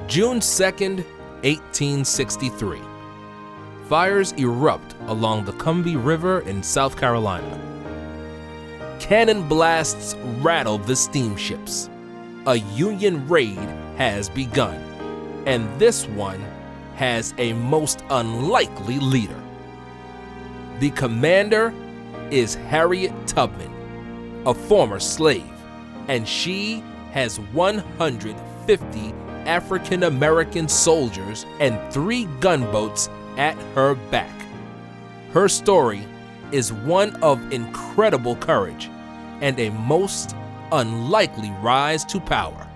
June 2nd, 1863. Fires erupt along the Combahee River in South Carolina. Cannon blasts rattle the steamships. A Union raid has begun, and this one has a most unlikely leader. The commander is Harriet Tubman, a former slave, and she has 150 African American soldiers and 3 gunboats at her back. Her story is one of incredible courage and a most unlikely rise to power.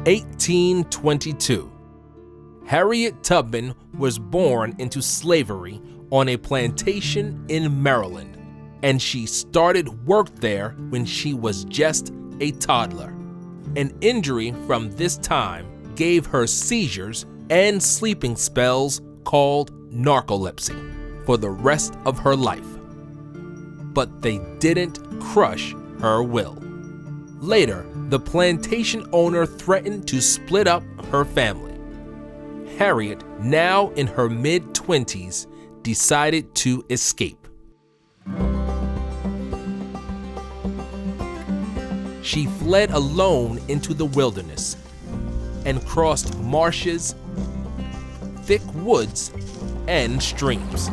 (1822) Harriet Tubman was born into slavery on a plantation in Maryland, and she started work there when she was just a toddler. An injury from this time gave her seizures and sleeping spells called narcolepsy for the rest of her life. But they didn't crush her will. Later, the plantation owner threatened to split up her family. Harriet, now in her mid-20s, decided to escape. She fled alone into the wilderness and crossed marshes, thick woods, and streams.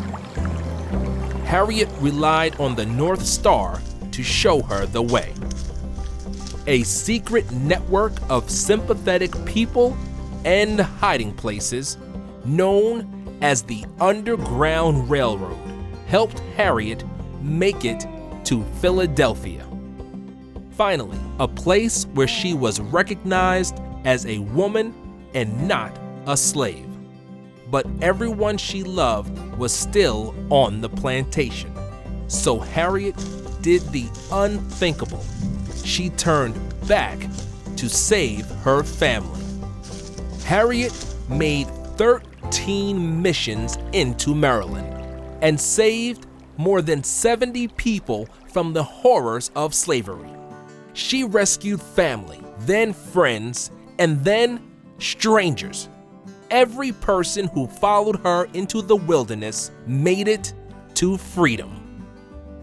Harriet relied on the North Star to show her the way. A secret network of sympathetic people and hiding places, known as the Underground Railroad, helped Harriet make it to Philadelphia. Finally, a place where she was recognized as a woman and not a slave. But everyone she loved was still on the plantation. So Harriet did the unthinkable. She turned back to save her family. Harriet made 13 missions into Maryland and saved more than 70 people from the horrors of slavery. She rescued family, then friends, and then strangers. Every person who followed her into the wilderness made it to freedom.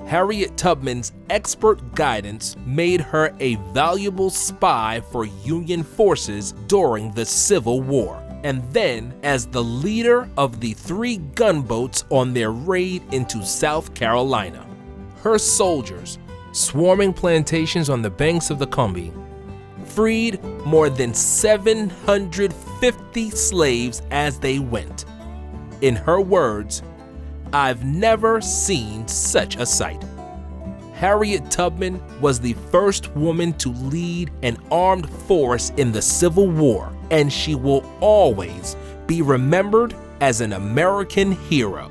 Harriet Tubman's expert guidance made her a valuable spy for Union forces during the Civil War, and then as the leader of the 3 gunboats on their raid into South Carolina. Her soldiers, swarming plantations on the banks of the Combahee, freed more than 750 slaves as they went. In her words, "I've never seen such a sight." Harriet Tubman was the first woman to lead an armed force in the Civil War, and she will always be remembered as an American hero.